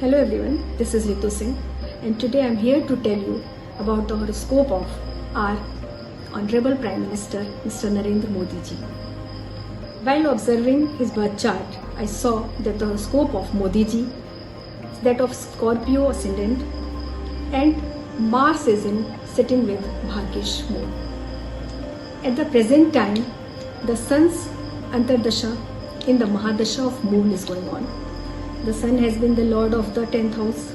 Hello everyone, this is Ritu Singh and today I am here to tell you about the horoscope of our Honorable Prime Minister Mr. Narendra Modi ji. While observing his birth chart, I saw that the horoscope of Modi ji is that of Scorpio ascendant and Mars is in sitting with Bhagyesh moon. At the present time, the Sun's Antardasha in the Mahadasha of moon is going on. The Sun has been the Lord of the 10th house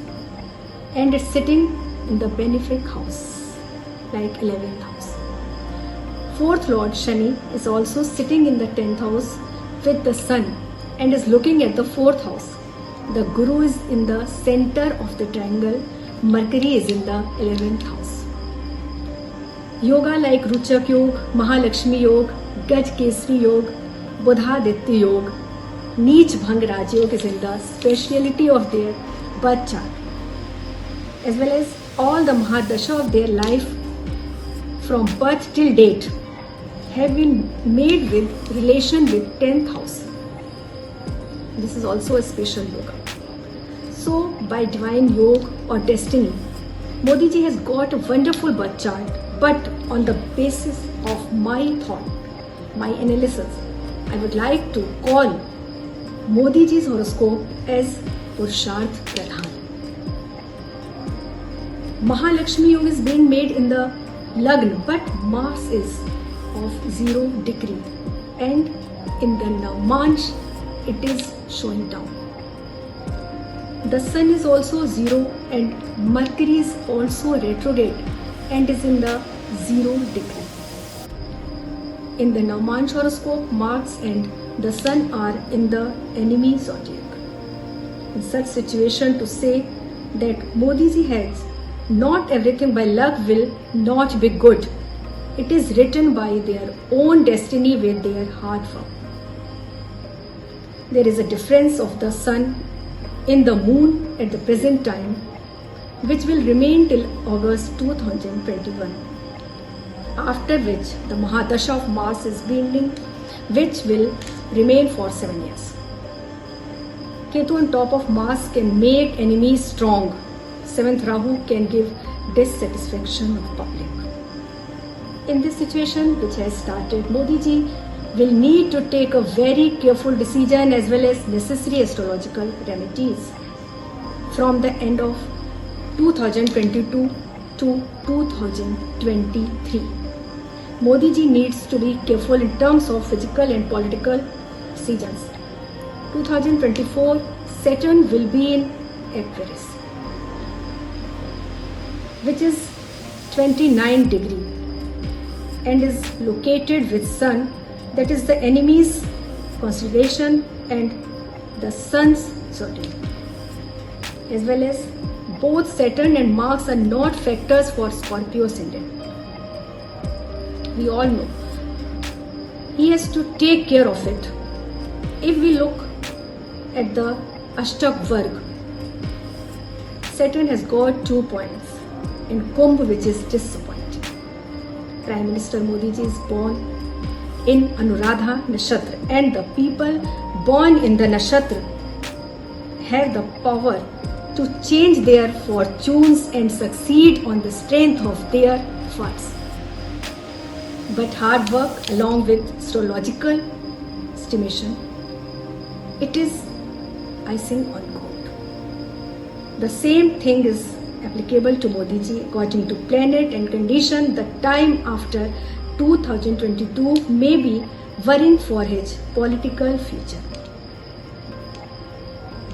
and it's sitting in the benefic house like 11th house. 4th Lord Shani is also sitting in the 10th house with the Sun and is looking at the 4th house. The Guru is in the center of the triangle. Mercury is in the 11th house. Yoga like Ruchak Yog, Mahalakshmi Yog, Gaj Kesri Yog, Budhaditya Yog, Neech Bhang Raj Yoga is in the speciality of their birth chart, as well as all the Mahadasha of their life from birth till date have been made with relation with 10th house. This is also a special yoga. So by divine yoga or destiny, Modi ji has got a wonderful birth chart, but on the basis of my thought, my analysis, I would like to call Modi ji's horoscope as Purusharth Pradhan. Mahalakshmi Yoga is being made in the Lagna, but Mars is of 0 degree and in the Navmansh it is showing down. The Sun is also 0 and Mercury is also retrograde and is in the 0 degree. In the Navmansh horoscope, Mars and the Sun are in the enemy zodiac. In such situation, to say that Modi ji has not everything by luck will not be good. It is written by their own destiny with their hard work. There is a difference of the Sun in the Moon at the present time, which will remain till August 2021. After which the Mahadasha of Mars is beginning, which will remain for 7 years. Ketu on top of Mars can make enemies strong. 7th Rahu can give dissatisfaction of public. In this situation which has started, Modi ji will need to take a very careful decision as well as necessary astrological remedies from the end of 2022 to 2023. Modi ji needs to be careful in terms of physical and political decisions. 2024, Saturn will be in Aquarius, which is 29 degree and is located with Sun, that is the enemy's constellation and the Sun's zodiac. As well as both Saturn and Mars are not factors for Scorpio ascendant. We all know he has to take care of it. If we look at the Ashtak Varg, Saturn has got 2 points in Kumbh, which is disappointing. Prime Minister Modi ji is born in Anuradha Nakshatra, and the people born in the Nakshatra have the power to change their fortunes and succeed on the strength of their efforts. But hard work along with astrological estimation, it is icing on cake. The same thing is applicable to Modi ji. According to planet and condition, the time after 2022 may be worrying for his political future.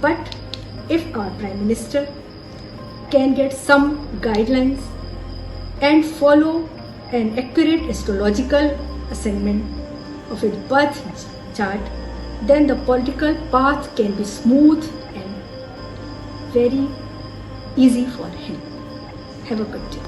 But if our Prime Minister can get some guidelines and follow an accurate astrological assignment of his birth chart, then the political path can be smooth and very easy for him. Have a good day.